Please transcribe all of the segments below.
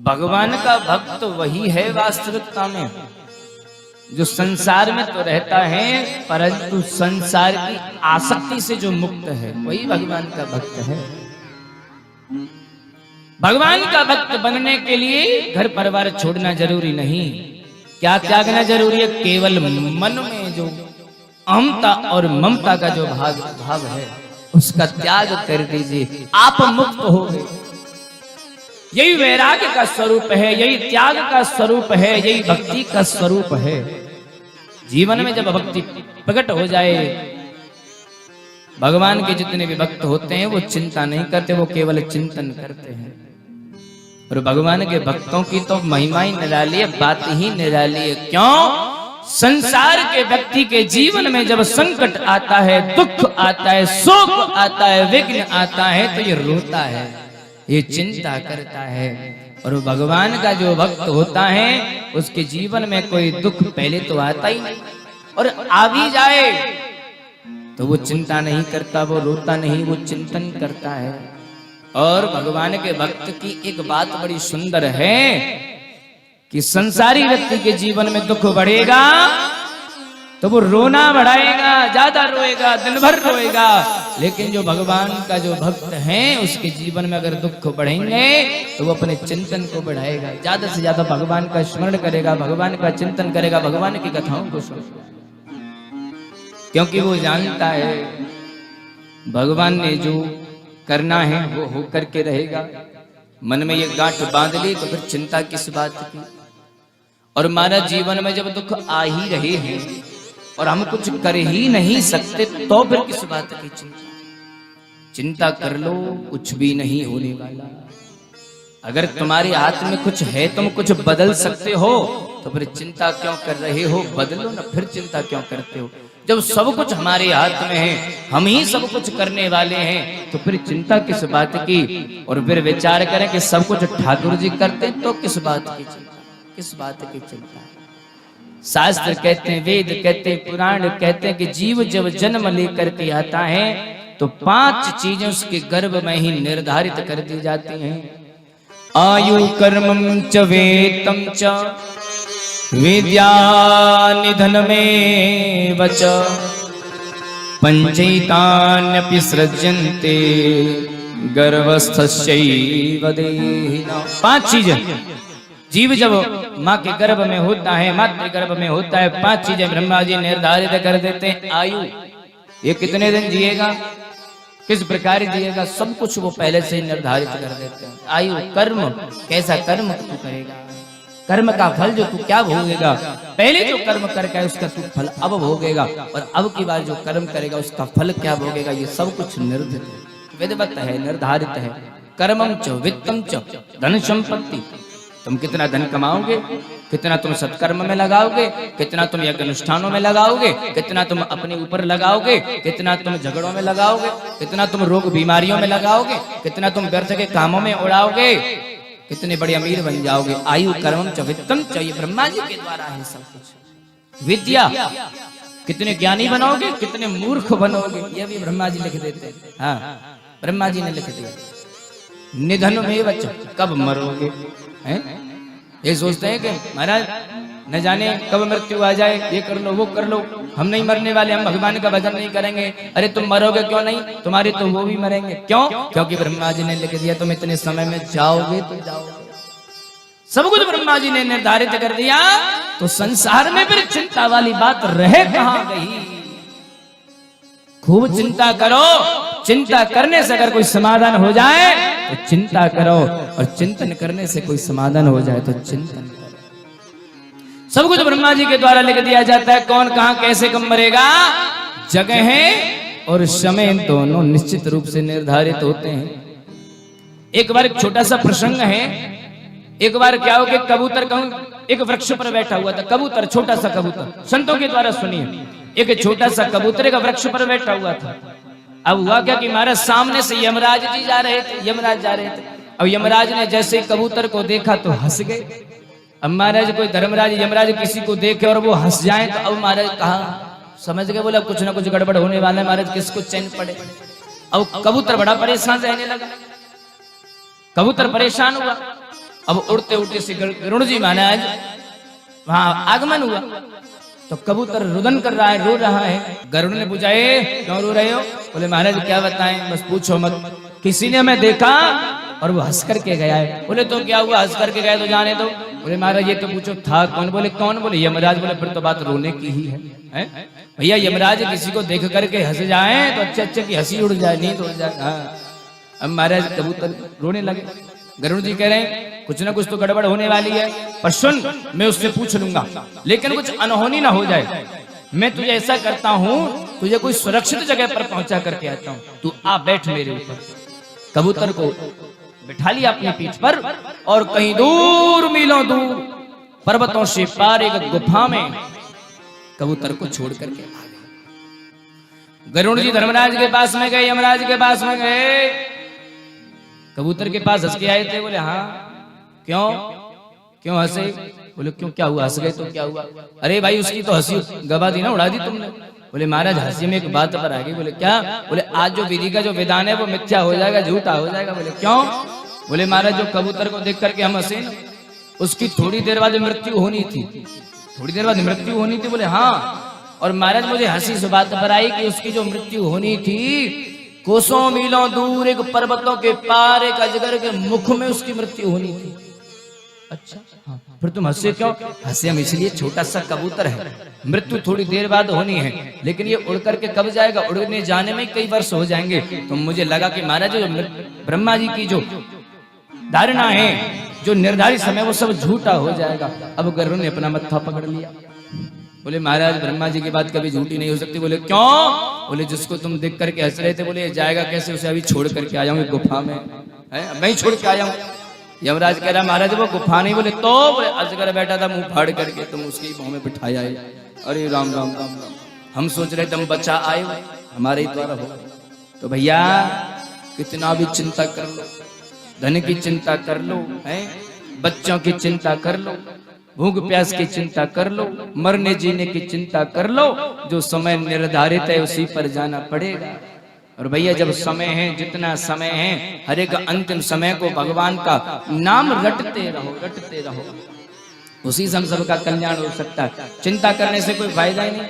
भगवान का भक्त वही है वास्तविकता में जो संसार में तो रहता है परंतु संसार की आसक्ति से जो मुक्त है, वही भगवान का भक्त है। भगवान का भक्त बनने के लिए घर परिवार छोड़ना जरूरी नहीं। क्या त्यागना जरूरी है? केवल मन में जो अहमता और ममता का जो भाव है उसका त्याग कर दीजिए, आप मुक्त हो गए। यही वैराग्य का स्वरूप है, यही त्याग का स्वरूप है, यही भक्ति का स्वरूप है। जीवन में जब भक्ति प्रकट हो जाए, भगवान के जितने भी भक्त होते हैं वो चिंता नहीं करते, वो केवल चिंतन करते हैं। और भगवान के भक्तों की तो महिमा ही निराली है, बात ही निराली है। क्यों? संसार के व्यक्ति के जीवन में जब संकट आता है, दुख आता है, शोक आता है, विघ्न आता है तो ये रोता है, ये चिंता करता है। और भगवान का जो भक्त होता है उसके जीवन में कोई दुख पहले तो आता ही नहीं, और आ भी जाए तो वो चिंता नहीं करता, वो रोता नहीं, वो चिंतन करता है। और भगवान के भक्त की एक बात बड़ी सुंदर है कि संसारी व्यक्ति के जीवन में दुख बढ़ेगा तो वो रोना बढ़ाएगा, ज्यादा रोएगा, दिन भर रोएगा। लेकिन जो भगवान का जो भक्त है उसके जीवन में अगर दुख बढ़ेंगे तो वो अपने चिंतन को बढ़ाएगा, ज्यादा से ज्यादा भगवान का स्मरण करेगा, भगवान का चिंतन करेगा, भगवान की कथाओं को सुनेगा। क्योंकि वो जानता है भगवान ने जो करना है वो हो करके रहेगा। मन में ये गांठ बांध ली तो फिर चिंता किस बात की। और हमारा जीवन में जब दुख आ ही रहे हैं और हम कुछ कर ही नहीं सकते तो फिर किस बात की चिंता? चिंता कर लो, कुछ भी नहीं होने वाला। अगर तुम्हारे हाथ में कुछ है, तुम कुछ बदल सकते हो तो फिर चिंता क्यों कर रहे हो? बदलो ना, फिर चिंता क्यों करते हो? जब सब कुछ हमारे हाथ में है, हम ही सब कुछ करने वाले हैं, तो फिर चिंता किस बात की? और फिर विचार करें कि सब कुछ ठाकुर जी करते तो किस बात की चिंता, किस बात की चिंता? शास्त्र कहते हैं, वेद कहते हैं, पुराण कहते हैं कि जीव जब जन्म लेकर के आता है तो 5 चीजें उसके गर्भ में ही निर्धारित कर दी जाती हैं। आयु कर्मं च वेतम च विद्या निधनमेव च पंचैतान्यपि सृज्यन्ते गर्भस्थस्यैव देहिना। 5 चीजें जीव जब माँ के गर्भ में होता है, मातृ गर्भ में होता है, 5 चीजें ब्रह्मा जी निर्धारित कर देते हैं। आयु, ये कितने दिन जिएगा, किस प्रकार जिएगा, सब कुछ वो पहले से निर्धारित कर देते हैं। आयु, कर्म, कैसा कर्म तू करेगा, कर्म का फल जो तू क्या भोगेगा, पहले जो कर्म करके है उसका तू फल अब भोगेगा, और अब की बार जो कर्म करेगा उसका फल क्या भोगेगा, ये सब कुछ निर्धारित है, विधिवत है, निर्धारित है। कर्मं च वित्तं च धन संपत्ति, तुम कितना धन कमाओगे, कितना तुम सत्कर्म में लगाओगे, कितना तुम यज्ञ अनुष्ठानों में लगाओगे, कितना तुम अपने ऊपर लगाओगे, कितना तुम झगड़ों में लगाओगे, कितना तुम रोग बीमारियों में लगाओगे, कितना तुम व्यर्थ के कामों में उड़ाओगे, कितने बड़े अमीर बन जाओगे। आयु कर्मं च वित्तं च, ये ब्रह्मा जी के द्वारा है सब कुछ। विद्या, कितने ज्ञानी बनोगे, कितने मूर्ख बनोगे, ये भी ब्रह्मा जी लिख देते हैं। हाँ, ब्रह्मा जी ने लिख दिया। निधनमेव च, कब मरोगे हैं? ये सोचते हैं कि महाराज न जाने कब मृत्यु आ जाए, ये कर लो, वो कर लो, हम नहीं मरने वाले, हम भगवान का भजन नहीं करेंगे। अरे तुम मरोगे क्यों नहीं, तुम्हारे तो वो भी मरेंगे। क्यों? क्योंकि ब्रह्मा जी ने लिख दिया तुम इतने समय में जाओगे तो जाओगे। सब कुछ ब्रह्मा जी ने निर्धारित कर दिया, तो संसार में फिर चिंता वाली बात रह कहां गई? खूब चिंता करो, चिंता करने से अगर कोई समाधान हो जाए तो चिंता करो, और चिंतन करने से कोई समाधान हो जाए तो चिंतन करो। सब कुछ ब्रह्मा जी के द्वारा लिख दिया जाता है, कौन कहां कैसे कब मरेगा। जगह और समय दोनों निश्चित रूप से निर्धारित होते हैं। एक बार एक छोटा सा प्रसंग है। एक बार क्या हो कि कबूतर कहूं एक वृक्ष पर बैठा हुआ था, कबूतर, छोटा सा कबूतर, संतों के द्वारा सुनिए। एक छोटा सा कबूतर एक वृक्ष पर बैठा हुआ था। अब हुआ क्या कि महाराज सामने से यमराज जी जा रहे थे, यमराज जा रहे थे। अब यमराज ने जैसे ही कबूतर को देखा तो हंस गए। अब महाराज कोई धर्मराज यमराज किसी को देखे और वो हंस जाए तो अब महाराज कहा, समझ गए, बोला कुछ ना कुछ गड़बड़ होने वाला है महाराज, किसको चैन पड़े। अब कबूतर बड़ा परेशान रहने लगा, कबूतर परेशान हुआ। अब उड़ते उड़ते से गरुड़ जी महाराज वहां आगमन हुआ तो कबूतर रुदन कर रहा है, रो रहा है। गरुड़ ने पूछा, क्यों रो रहे हो? बोले महाराज क्या बताएं, बस पूछो मत, किसी ने हमें देखा और वो हंस करके गया है। बोले तो क्या हुआ, हंस करके गया तो जाने दो। बोले महाराज ये तो पूछो था कौन? बोले कौन? बोले यमराज। बोले फिर तो बात रोने की ही है भैया। यमराज किसी को देख करके हंस जाए तो अच्छे की हंसी उड़ जाए, नींद उड़ जाए। हाँ, अब महाराज कबूतर रोने लगे। गरुड़ जी कह रहे हैं कुछ ना कुछ तो गड़बड़ होने वाली है, पर सुन मैं उससे पूछ लूंगा, लेकिन कुछ अनहोनी ना हो जाए। मैं तुझे ऐसा करता हूं, तुझे कोई सुरक्षित जगह पर पहुंचा करके आता हूं, तू आ बैठ मेरे ऊपर। कबूतर को बिठा लिया अपनी पीठ पर और कहीं दूर मीलों दूर पर्वतों से पार एक गुफा में कबूतर को छोड़ करके आ गए। गरुड़ जी धर्मराज के पास में गए, यमराज के पास में गए, कबूतर के पास हंस के आए थे। बोले हाँ क्यों हंसे? बोले क्यों क्या हुआ, हंस गए तो क्या हुआ? अरे भाई उसकी तो हंसी गवा दी ना, उड़ा दी तुमने। बोले महाराज हंसी में एक बात पर आ गई। बोले क्या? बोले आज जो विधि का जो विधान है वो मिथ्या हो जाएगा, झूठा हो जाएगा। बोले क्यों? बोले महाराज जो कबूतर को देख करके हम हंसे, उसकी थोड़ी देर बाद मृत्यु होनी थी, थोड़ी देर बाद मृत्यु होनी थी। बोले हाँ, और महाराज मुझे हंसी इस बात पर आई कि उसकी जो मृत्यु होनी थी कोसों मीलों दूर एक पर्वतों के पार एक अजगर के मुख में उसकी मृत्यु होनी थी। अच्छा हाँ, फिर तुम हंसे क्यों? हंसे हम इसलिए, छोटा सा कबूतर है, मृत्यु थोड़ी देर बाद होनी है, लेकिन ये उड़ करके कब जाएगा? उड़ने जाने में कई वर्ष हो जाएंगे। तो मुझे लगा कि महाराज जो ब्रह्मा जी की जो धारणा है, जो निर्धारित समय, वो सब झूठा हो जाएगा। अब गरुड़ ने अपना मत्था पकड़ लिया। बोले महाराज ब्रह्मा जी की बात कभी झूठी नहीं हो सकती। बोले क्यों? बोले जिसको तुम देख करके हंस रहे थे, बोले जाएगा कैसे? उसे अभी छोड़ करके आ जाऊंगी गुफा में, मैं ही छोड़ के आ जाऊं। यमराज कह रहा महाराज वो गुफा नहीं। बोले तो? बोले अजगर बैठा था मुंह फाड़ करके, तुम उसके मुंह में बिठाया है। अरे राम राम राम राम, हम सोच रहे तुम बच्चा आए हमारे ही द्वारा हो। तो भैया कितना भी चिंता कर लो, धन की चिंता कर लो, बच्चों की चिंता कर लो, भूख प्यास की चिंता कर लो, मरने जीने की चिंता कर लो, जो समय निर्धारित है उसी पर जाना पड़ेगा। और भैया जब समय है, जितना समय है, हर एक अंतिम समय को भगवान का नाम रटते रहो, उसी से हम सबका कल्याण हो सकता है। चिंता करने से कोई फायदा ही नहीं।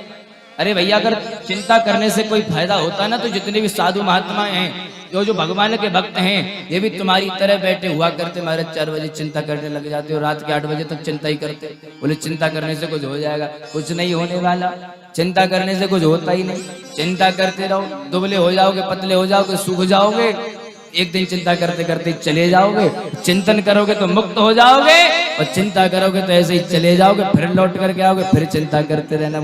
अरे भैया अगर चिंता करने से कोई फायदा होता ना, तो जितने भी साधु महात्मा हैं, जो भगवान के भक्त हैं, ये भी तुम्हारी तरह बैठे हुआ करते। महाराज 4 बजे चिंता करने लग जाते हो, रात के 8 बजे तक चिंता ही करते। बोले चिंता करने से कुछ हो जाएगा? कुछ नहीं होने वाला, चिंता करने से कुछ होता ही नहीं। चिंता करते रहो, दुबले हो जाओगे, पतले हो जाओगे, सूख जाओगे, एक दिन चिंता करते करते चले जाओगे। चिंतन करोगे तो मुक्त हो जाओगे, और चिंता करोगे तो ऐसे ही चले जाओगे, फिर लौट करके आओगे, फिर चिंता करते रहना।